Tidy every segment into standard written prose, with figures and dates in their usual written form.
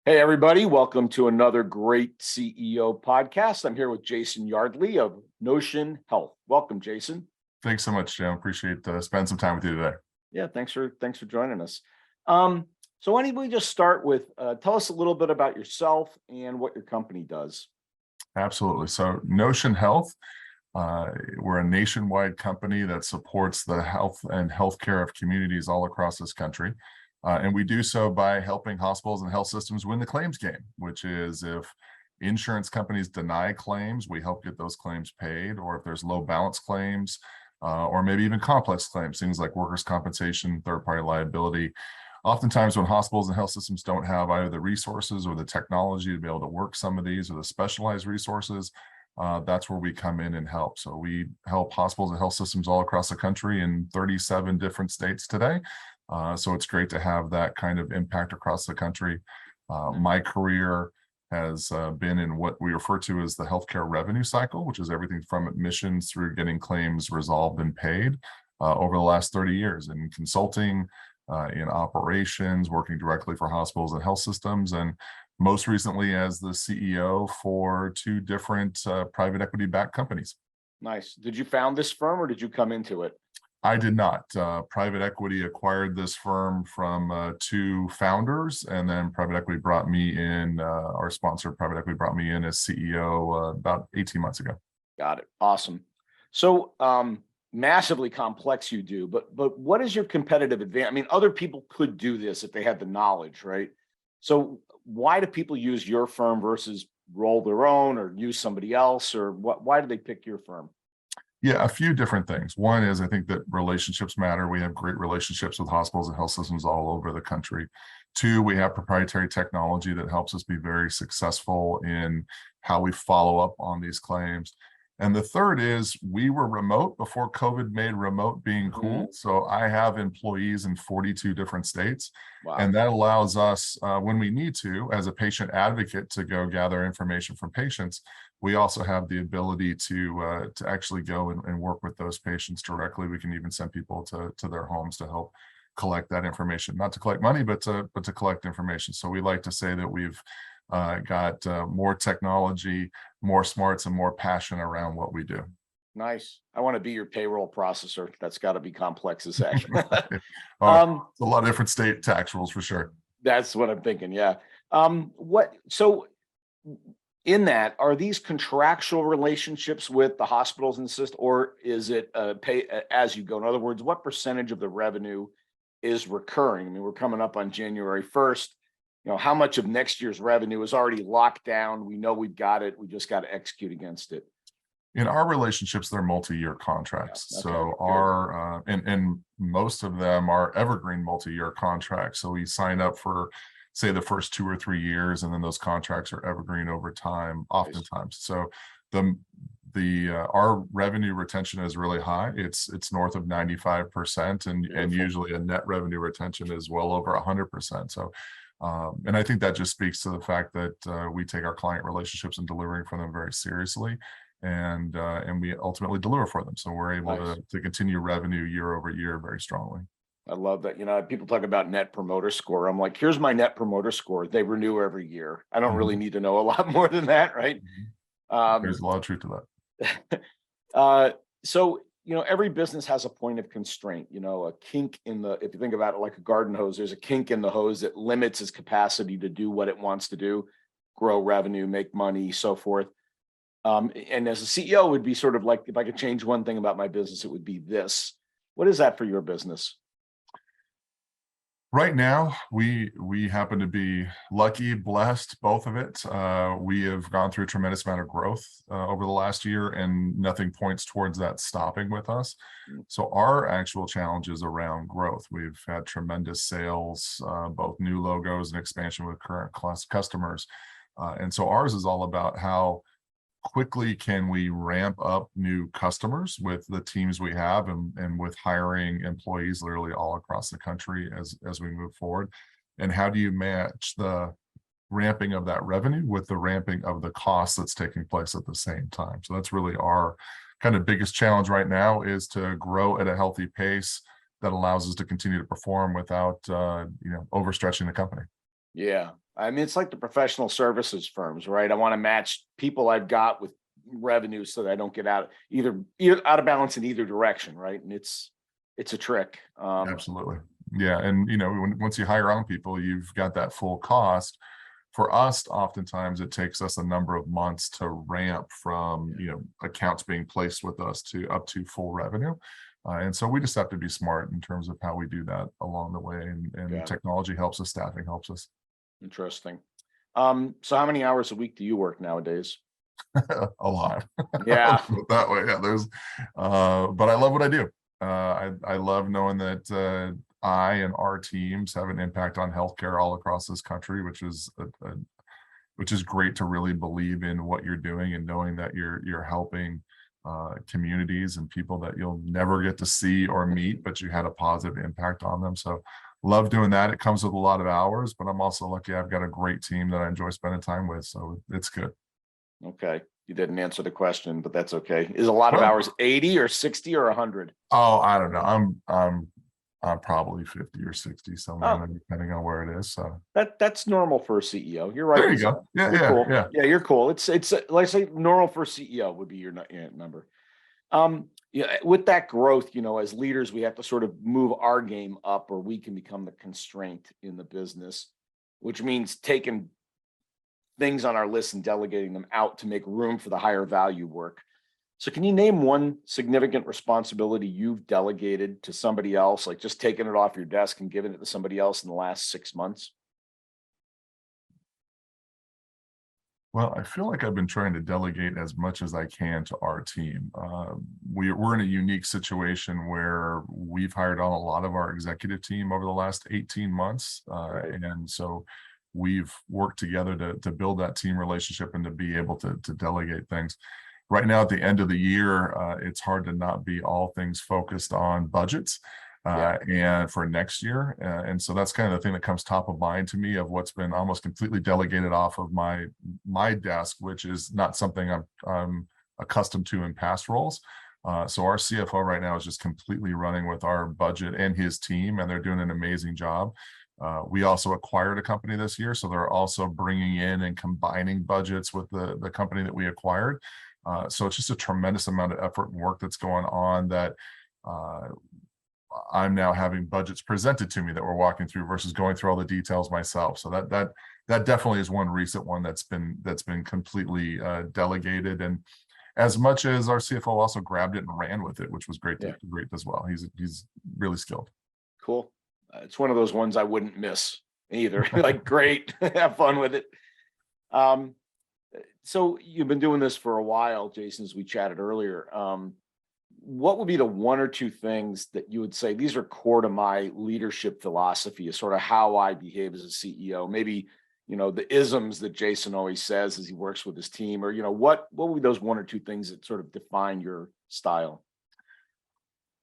Hey, everybody. Welcome to another great CEO podcast. I'm here with Jason Yardley of Knowtion Health. Welcome, Jason. Thanks so much, Jim. Appreciate spending some time with you today. Yeah, thanks for joining us. So why don't we just start with tell us a little bit about yourself and what your company does. Absolutely. So Knowtion Health, we're a nationwide company that supports the health and healthcare of communities all across this country. And we do so by helping hospitals and health systems win the claims game, which is if insurance companies deny claims, we help get those claims paid, or if there's low balance claims, or maybe even complex claims, things like workers' compensation, third-party liability. Oftentimes when hospitals and health systems don't have either the resources or the technology to be able to work some of these or the specialized resources, that's where we come in and help. So we help hospitals and health systems all across the country in 37 different states today. So it's great to have that kind of impact across the country. My career has been in what we refer to as the healthcare revenue cycle, which is everything from admissions through getting claims resolved and paid over the last 30 years in consulting, in operations, working directly for hospitals and health systems, and most recently as the CEO for two different private equity-backed companies. Nice. Did you found this firm or did you come into it? I did not. Private equity acquired this firm from two founders, and then private equity brought me in, our sponsor, private equity brought me in as CEO about 18 months ago. Got it. Awesome. So massively complex you do, but what is your competitive advantage? I mean, other people could do this if they had the knowledge, right? So why do people use your firm versus roll their own or use somebody else, or why do they pick your firm? Yeah, a few different things. One is I think that relationships matter. We have great relationships with hospitals and health systems all over the country. Two, we have proprietary technology that helps us be very successful in how we follow up on these claims. And the third is we were remote before COVID made remote being cool. So I have employees in 42 different states. Wow. And that allows us, when we need to, as a patient advocate, to go gather information from patients. We also have the ability to actually go and work with those patients directly. We can even send people to their homes to help collect that information, not to collect money, but to collect information. So we like to say that we've got more technology, more smarts, and more passion around what we do. Nice. I want to be your payroll processor. That's got to be complex as heck. It's a lot of different state tax rules for sure. That's what I'm thinking. Yeah. So in that, are these contractual relationships with the hospitals and system, or is it pay as you go? In other words, what percentage of the revenue is recurring? I mean, we're coming up on January 1st. You know, how much of next year's revenue is already locked down? We know we've got it. We just got to execute against it. In our relationships, they're multi-year contracts. Yeah, okay, so our and most of them are evergreen multi-year contracts. So we sign up for, say, the first 2 or 3 years, and then those contracts are evergreen over time, oftentimes. So our revenue retention is really high. It's north of 95%, and usually a net revenue retention is well over 100%. So and I think that just speaks to the fact that we take our client relationships and delivering for them very seriously, and we ultimately deliver for them. So we're able to continue revenue year over year very strongly. I love that. You know, people talk about net promoter score. I'm like, here's my net promoter score. They renew every year. I don't really need to know a lot more than that, right? There's a lot of truth to that. So, you know, every business has a point of constraint, you know, a kink in the, if you think about it like a garden hose, there's a kink in the hose that limits its capacity to do what it wants to do, grow revenue, make money, so forth. And as a CEO, it would be sort of like, if I could change one thing about my business, it would be this. What is that for your business? Right now, we happen to be lucky, blessed, both of it. We have gone through a tremendous amount of growth over the last year, and nothing points towards that stopping with us. So our actual challenge is around growth. We've had tremendous sales, both new logos and expansion with current customers. And so ours is all about how quickly can we ramp up new customers with the teams we have, and with hiring employees literally all across the country as we move forward. And how do you match the ramping of that revenue with the ramping of the cost that's taking place at the same time? So that's really our kind of biggest challenge right now, is to grow at a healthy pace that allows us to continue to perform without overstretching the company. Yeah, I mean, it's like the professional services firms, right? I want to match people I've got with revenue so that I don't get either out of balance in either direction, right? And it's a trick. Absolutely. Yeah. And, once you hire on people, you've got that full cost. For us, oftentimes it takes us a number of months to ramp from, accounts being placed with us to up to full revenue. And so we just have to be smart in terms of how we do that along the way. And technology helps us, staffing helps us. Interesting. So how many hours a week do you work nowadays? A lot. Yeah. That way. Yeah. But I love what I do. I love knowing that I and our teams have an impact on healthcare all across this country, which is great to really believe in what you're doing and knowing that you're helping communities and people that you'll never get to see or meet, but you had a positive impact on them. So love doing that. It comes with a lot of hours, but I'm also lucky I've got a great team that I enjoy spending time with. So it's good. Okay. You didn't answer the question, but that's okay. Is a lot of hours 80 or 60 or 100? Oh, I don't know. I'm probably 50 or 60 somewhere, in there, depending on where it is. So that's normal for a CEO. You're right. There you go. Yeah, You're yeah, cool. yeah. Yeah, you're cool. It's like I say, normal for a CEO would be your number. Yeah, with that growth, as leaders, we have to sort of move our game up, or we can become the constraint in the business, which means taking things on our list and delegating them out to make room for the higher value work. So can you name one significant responsibility you've delegated to somebody else, like just taking it off your desk and giving it to somebody else in the last 6 months? Well, I feel like I've been trying to delegate as much as I can to our team. We're in a unique situation where we've hired on a lot of our executive team over the last 18 months. And so we've worked together to build that team relationship and to be able to delegate things. Right now, at the end of the year, it's hard to not be all things focused on budgets and for next year. And so that's kind of the thing that comes top of mind to me of what's been almost completely delegated off of my desk, which is not something I'm accustomed to in past roles. So our CFO right now is just completely running with our budget and his team, and they're doing an amazing job. We also acquired a company this year, so they're also bringing in and combining budgets with the company that we acquired. So it's just a tremendous amount of effort and work that's going on that I'm now having budgets presented to me that we're walking through versus going through all the details myself. So that definitely is one recent one that's been completely delegated. And as much as our CFO also grabbed it and ran with it, which was great as well. He's really skilled. Cool. It's one of those ones I wouldn't miss either. Like, great, have fun with it. So you've been doing this for a while, Jason, as we chatted earlier. What would be the one or two things that you would say, these are core to my leadership philosophy, is sort of how I behave as a CEO? Maybe, the isms that Jason always says as he works with his team, or, what would be those one or two things that sort of define your style?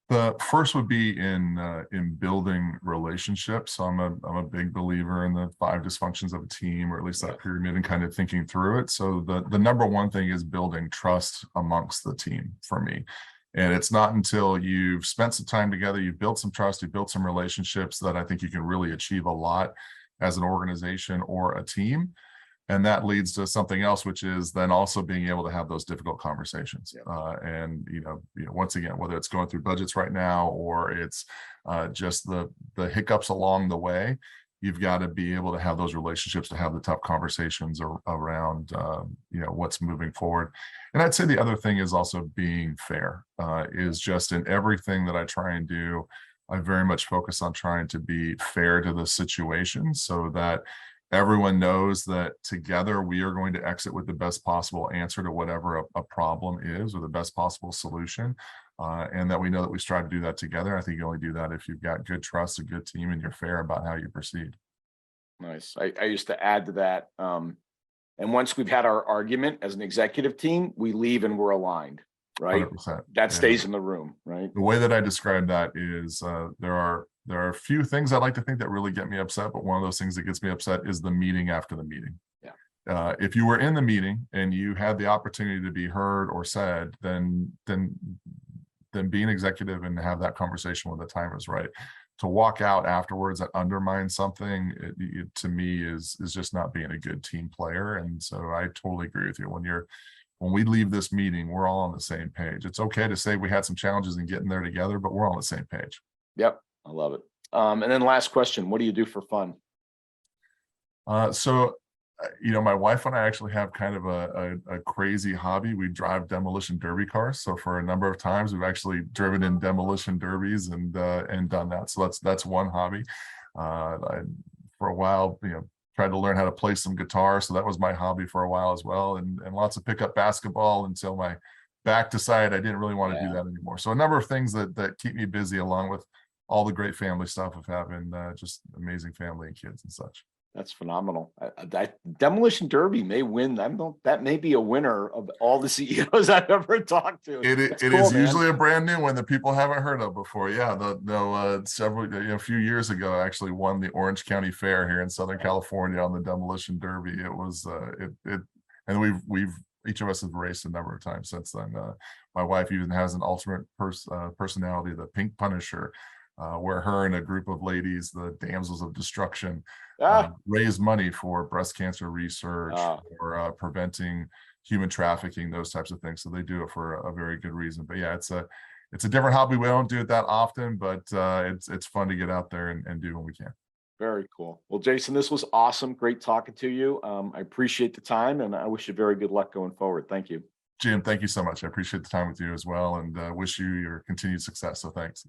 The first would be in building relationships. So I'm a big believer in the 5 dysfunctions of a team, or at least that pyramid, and kind of thinking through it. So the number one thing is building trust amongst the team for me. And it's not until you've spent some time together, you've built some trust, you've built some relationships, that I think you can really achieve a lot as an organization or a team. And that leads to something else, which is then also being able to have those difficult conversations. And once again, whether it's going through budgets right now, or it's just the hiccups along the way, you've got to be able to have those relationships to have the tough conversations around what's moving forward. And I'd say the other thing is also being fair. Is just in everything that I try and do, I very much focus on trying to be fair to the situation, so that everyone knows that together we are going to exit with the best possible answer to whatever a problem is, or the best possible solution. And that we know that we strive to do that together. I think you only do that if you've got good trust, a good team, and you're fair about how you proceed. Nice. I used to add to that. And once we've had our argument as an executive team, we leave and we're aligned, right? 100%. That stays in the room, right? The way that I describe that is there are a few things I like to think that really get me upset, but one of those things that gets me upset is the meeting after the meeting. If you were in the meeting and you had the opportunity to be heard or said, then be an executive and have that conversation when the time is right. to walk out afterwards that undermines something, to me is just not being a good team player. And so I totally agree with you. When we leave this meeting, we're all on the same page. It's okay to say we had some challenges in getting there together, but we're all on the same page. Yep, I love it. And then last question, what do you do for fun? My wife and I actually have kind of a crazy hobby. We drive demolition derby cars. So for a number of times, we've actually driven in demolition derbies and done that. So that's one hobby. For a while, tried to learn how to play some guitar. So that was my hobby for a while as well. And lots of pickup basketball until my back decided I didn't really want to do that anymore. So a number of things that keep me busy, along with all the great family stuff of having just amazing family and kids and such. That's phenomenal. That demolition derby may win. That may be a winner of all the CEOs I've ever talked to. It is usually a brand new one that people haven't heard of before. Yeah, a few years ago, I actually won the Orange County Fair here in Southern California on the demolition derby. It was and we've each of us have raced a number of times since then. My wife even has an alternate personality, the Pink Punisher, where her and a group of ladies, the Damsels of Destruction, raise money for breast cancer research, or preventing human trafficking, those types of things. So they do it for a very good reason. But yeah, it's a different hobby. We don't do it that often, but it's fun to get out there and do when we can. Very cool. Well, Jason, this was awesome. Great talking to you. I appreciate the time, and I wish you very good luck going forward. Thank you. Jim, thank you so much. I appreciate the time with you as well, and wish you your continued success. So thanks.